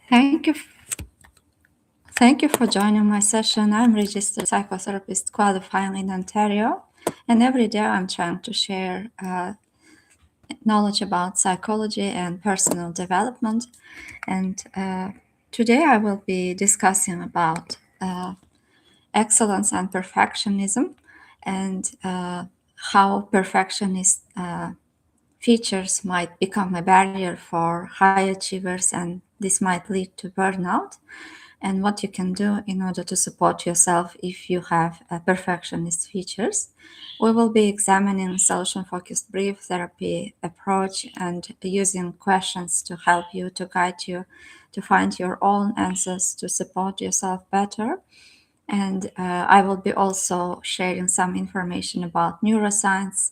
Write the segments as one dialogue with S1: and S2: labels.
S1: Thank you. Thank you for joining my session. I'm registered psychotherapist qualifying in Ontario, and every day I'm trying to share knowledge about psychology and personal development. And today I will be discussing about excellence and perfectionism, and how perfectionist features might become a barrier for high achievers, and this might lead to burnout, and what you can do in order to support yourself if you have perfectionist features. We will be examining solution-focused brief therapy approach and using questions to help you, to guide you, to find your own answers to support yourself better. And I will be also sharing some information about neuroscience,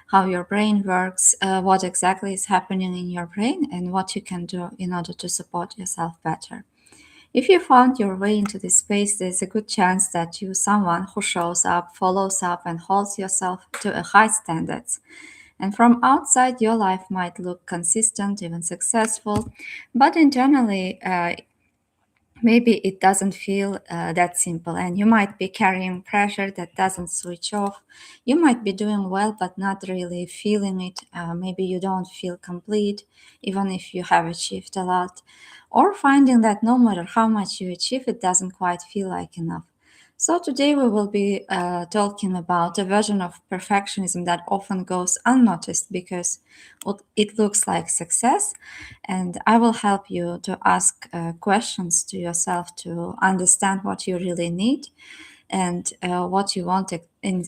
S1: how your brain works, what exactly is happening in your brain, and what you can do in order to support yourself better. If you found your way into this space, there's a good chance that you're someone who shows up, follows up, and holds yourself to a high standards. And from outside, your life might look consistent, even successful, but internally, maybe it doesn't feel that simple, and you might be carrying pressure that doesn't switch off. You might be doing well but not really feeling it. Maybe you don't feel complete even if you have achieved a lot, or finding that no matter how much you achieve, it doesn't quite feel like enough. So today we will be talking about a version of perfectionism that often goes unnoticed because it looks like success, and I will help you to ask questions to yourself to understand what you really need and what you want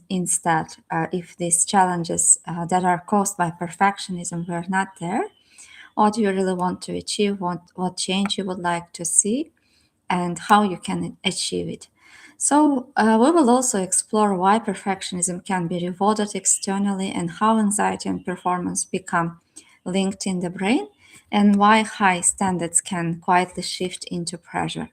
S1: instead, if these challenges that are caused by perfectionism were not there. What do you really want to achieve? What change you would like to see, and how you can achieve it. So, we will also explore why perfectionism can be rewarded externally and how anxiety and performance become linked in the brain, and why high standards can quietly shift into pressure.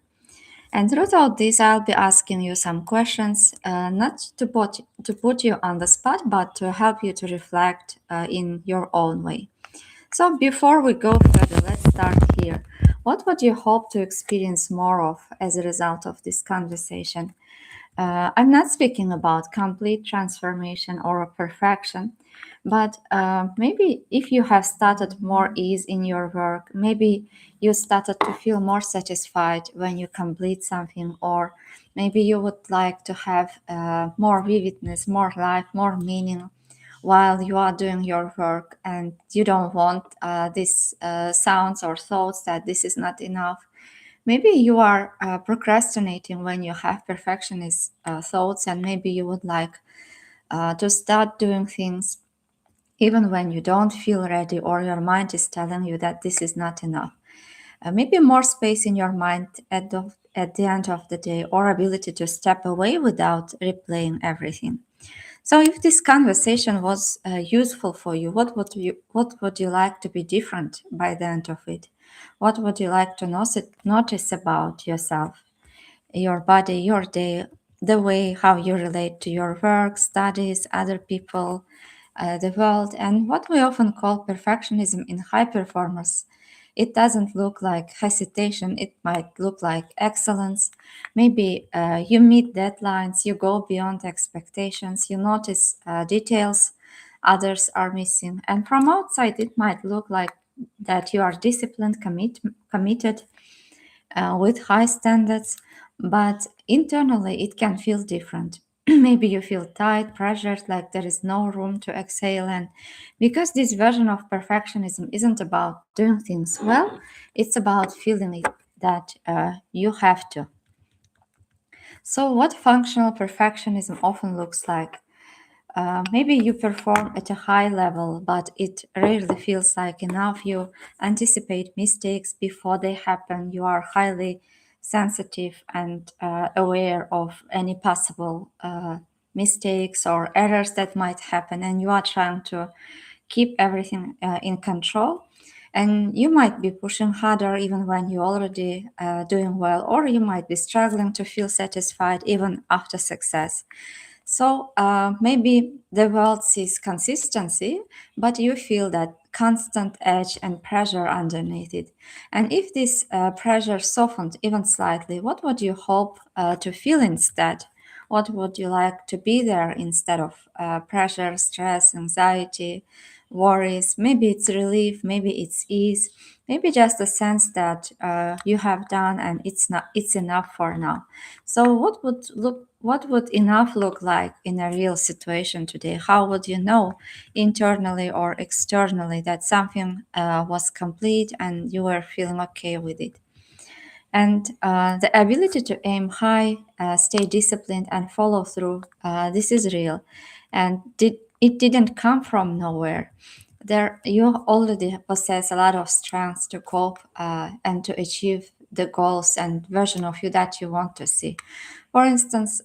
S1: And throughout this, I'll be asking you some questions, not to put you on the spot, but to help you to reflect in your own way. So before we go further, let's start here. What would you hope to experience more of as a result of this conversation? I'm not speaking about complete transformation or perfection, but maybe if you have started more ease in your work, maybe you started to feel more satisfied when you complete something, or maybe you would like to have more vividness, more life, more meaning while you are doing your work, and you don't want these sounds or thoughts that this is not enough. Maybe you are procrastinating when you have perfectionist thoughts, and maybe you would like to start doing things even when you don't feel ready, or your mind is telling you that this is not enough. Maybe more space in your mind at the end of the day, or ability to step away without replaying everything. So, if this conversation was useful for you, what would you like to be different by the end of it? What would you like to notice about yourself, your body, your day, the way how you relate to your work, studies, other people, the world, and what we often call perfectionism in high performers? It doesn't look like hesitation, it might look like excellence. Maybe you meet deadlines, you go beyond expectations, you notice details others are missing. And from outside, it might look like that you are disciplined, committed, with high standards, but internally it can feel different. Maybe you feel tight, pressured, like there is no room to exhale. And because this version of perfectionism isn't about doing things well, it's about feeling it, that you have to. So, what functional perfectionism often looks like? Maybe you perform at a high level, but it rarely feels like enough. You anticipate mistakes before they happen. You are highly sensitive and aware of any possible mistakes or errors that might happen, and you are trying to keep everything in control. And you might be pushing harder even when you're already doing well, or you might be struggling to feel satisfied even after success. So maybe the world sees consistency, but you feel that constant edge and pressure underneath it. And if this pressure softened even slightly, what would you hope to feel instead? What would you like to be there instead of pressure, stress, anxiety, worries? Maybe it's relief, maybe it's ease, maybe just a sense that you have done and it's enough for now. So what would enough look like in a real situation today? How would you know internally or externally that something was complete and you were feeling okay with it? And the ability to aim high, stay disciplined, and follow through, this is real. And it didn't come from nowhere. There, you already possess a lot of strength to cope and to achieve the goals and version of you that you want to see. For instance,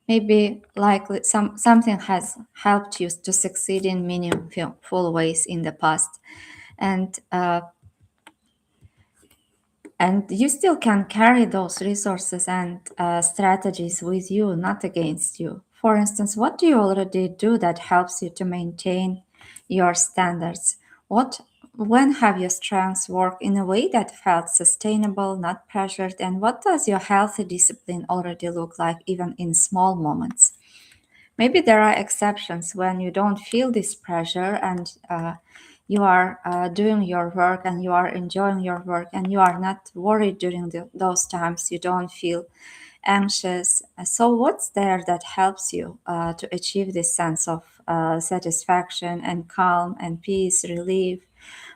S1: maybe likely something has helped you to succeed in meaningful ways in the past, and and you still can carry those resources and strategies with you, not against you. For instance, what do you already do that helps you to maintain your standards? What when have your strengths worked in a way that felt sustainable, not pressured? And what does your healthy discipline already look like, even in small moments? Maybe there are exceptions when you don't feel this pressure and you are doing your work and you are enjoying your work and you are not worried during those times. You don't feel anxious. So, what's there that helps you to achieve this sense of satisfaction and calm and peace, relief?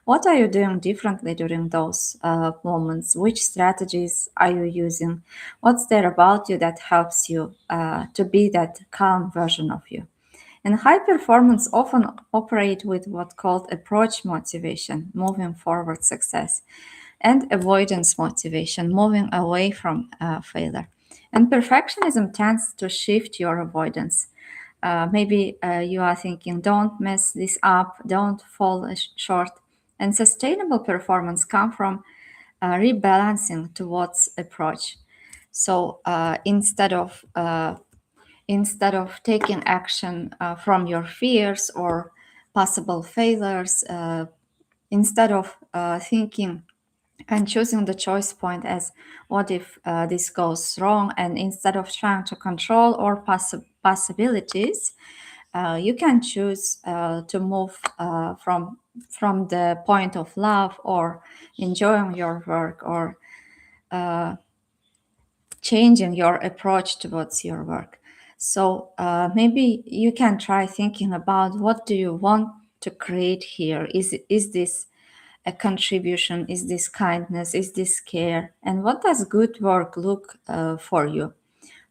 S1: What are you doing differently during those moments? Which strategies are you using? What's there about you that helps you to be that calm version of you? And high performance often operate with what called approach motivation, moving forward success, and avoidance motivation, moving away from failure. And perfectionism tends to shift your avoidance. Maybe you are thinking, don't mess this up, don't fall short. And sustainable performance come from rebalancing towards approach. So instead of taking action from your fears or possible failures, instead of thinking and choosing the choice point as what if this goes wrong, and instead of trying to control or possibilities, you can choose to move from the point of love or enjoying your work or changing your approach towards your work. So maybe you can try thinking about what do you want to create here. Is this a contribution? Is this kindness? Is this care? And what does good work look for you?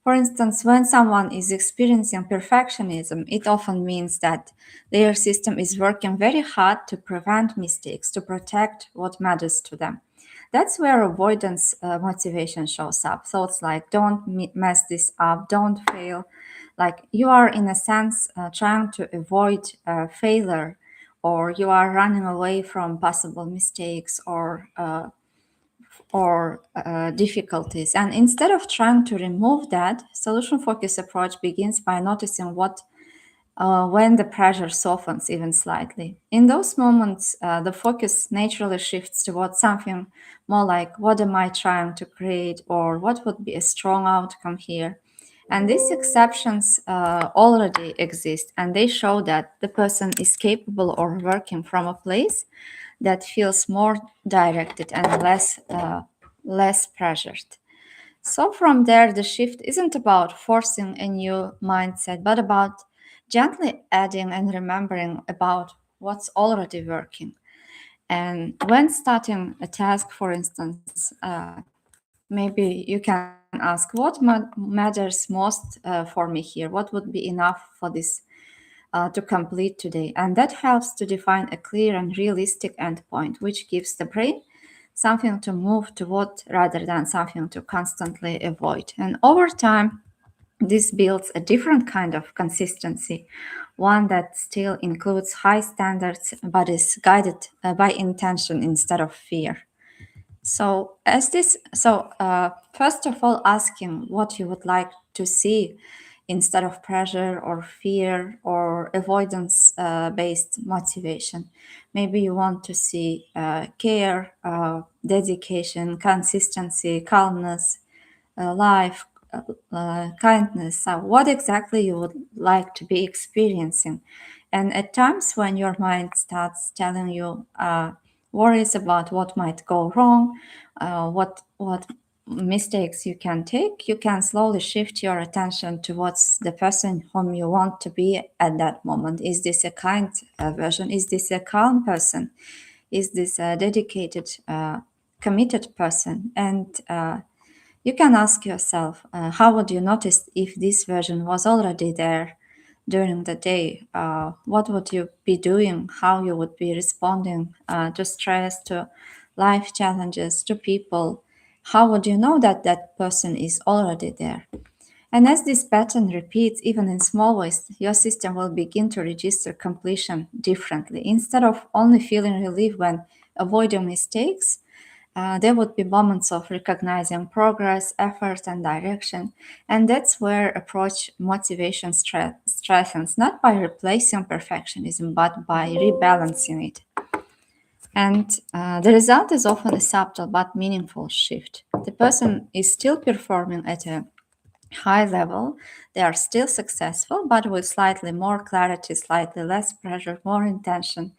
S1: For instance, when someone is experiencing perfectionism, it often means that their system is working very hard to prevent mistakes, to protect what matters to them. That's where avoidance motivation shows up. Thoughts like, don't mess this up, don't fail. Like you are, in a sense, trying to avoid failure, or you are running away from possible mistakes or difficulties. And instead of trying to remove that, solution focused approach begins by noticing what when the pressure softens even slightly. In those moments, the focus naturally shifts towards something more like what am I trying to create, or what would be a strong outcome here. And these exceptions already exist, and they show that the person is capable of working from a place that feels more directed and less pressured. So from there, the shift isn't about forcing a new mindset, but about gently adding and remembering about what's already working. And when starting a task, for instance, maybe you can ask, what matters most for me here? What would be enough for this to complete today? And that helps to define a clear and realistic endpoint, which gives the brain something to move toward rather than something to constantly avoid. And over time, this builds a different kind of consistency, one that still includes high standards but is guided by intention instead of fear. So, first of all, asking what you would like to see instead of pressure or fear or avoidance based motivation. Maybe you want to see care, dedication, consistency, calmness, life, kindness, what exactly you would like to be experiencing. And at times when your mind starts telling you worries about what might go wrong, what mistakes you can take, you can slowly shift your attention towards the person whom you want to be at that moment. Is this a kind version? Is this a calm person? Is this a dedicated, committed person? And you can ask yourself, how would you notice if this version was already there during the day? What would you be doing? How you would be responding to stress, to life challenges, to people? How would you know that that person is already there? And as this pattern repeats, even in small ways, your system will begin to register completion differently. Instead of only feeling relief when avoiding mistakes, there would be moments of recognizing progress, effort, and direction. And that's where approach motivation strengthens, not by replacing perfectionism, but by rebalancing it. And the result is often a subtle but meaningful shift. The person is still performing at a high level, they are still successful, but with slightly more clarity, slightly less pressure, more intention,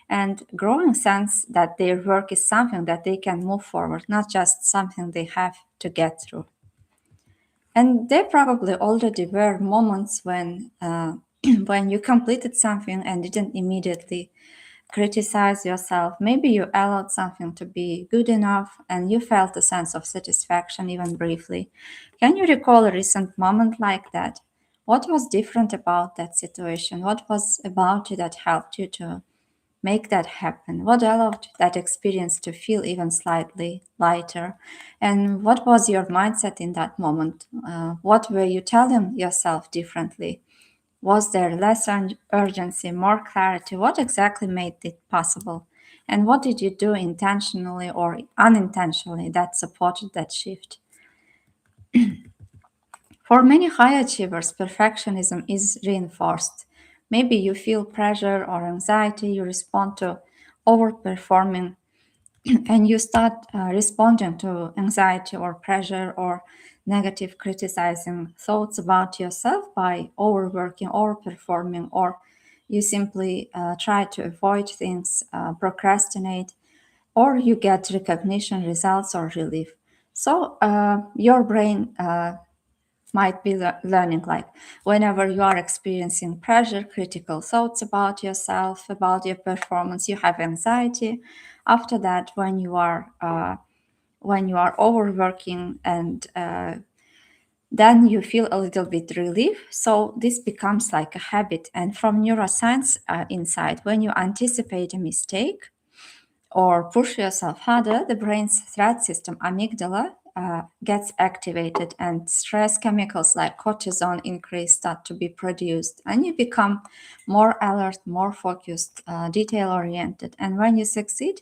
S1: and growing sense that their work is something that they can move forward, not just something they have to get through. And there probably already were moments when when you completed something and didn't immediately criticize yourself. Maybe you allowed something to be good enough and you felt a sense of satisfaction even briefly. Can you recall a recent moment like that? What was different about that situation? What was about you that helped you to make that happen? What allowed that experience to feel even slightly lighter? And what was your mindset in that moment? What were you telling yourself differently? Was there less urgency, more clarity? What exactly made it possible? And what did you do intentionally or unintentionally that supported that shift? For many high achievers, perfectionism is reinforced. Maybe you feel pressure or anxiety, you respond to overperforming, and you start responding to anxiety or pressure or negative criticizing thoughts about yourself by overworking or performing, or you simply try to avoid things, procrastinate, or you get recognition, results, or relief. So your brain might be learning, like whenever you are experiencing pressure, critical thoughts about yourself, about your performance, you have anxiety. After that, when you are overworking, and then you feel a little bit relief. So this becomes like a habit. And from neuroscience insight, when you anticipate a mistake or push yourself harder, the brain's threat system, amygdala, gets activated, and stress chemicals like cortisol increase, start to be produced, and you become more alert, more focused, detail oriented. And when you succeed,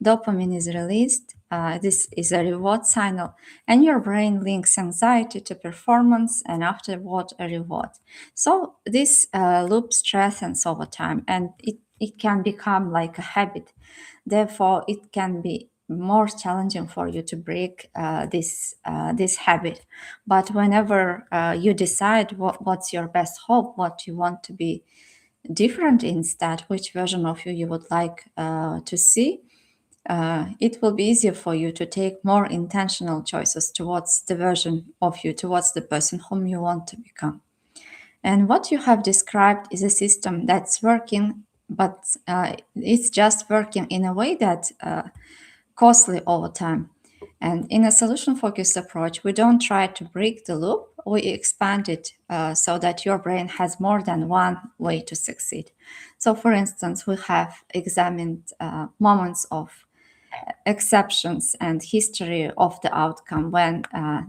S1: dopamine is released. This is a reward signal, and your brain links anxiety to performance, and afterward a reward. So this loop strengthens over time, and it can become like a habit. Therefore, it can be more challenging for you to break this habit. But whenever you decide what's your best hope, what you want to be different instead, which version of you you would like to see, it will be easier for you to take more intentional choices towards the version of you, towards the person whom you want to become. And what you have described is a system that's working, but it's just working in a way that costly over time. And in a solution focused approach, we don't try to break the loop, we expand it so that your brain has more than one way to succeed. So, for instance, we have examined moments of exceptions and history of the outcome, when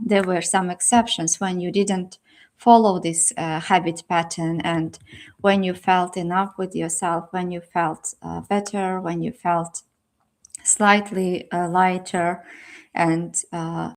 S1: there were some exceptions, when you didn't follow this habit pattern, and when you felt enough with yourself, when you felt better, when you felt slightly lighter, and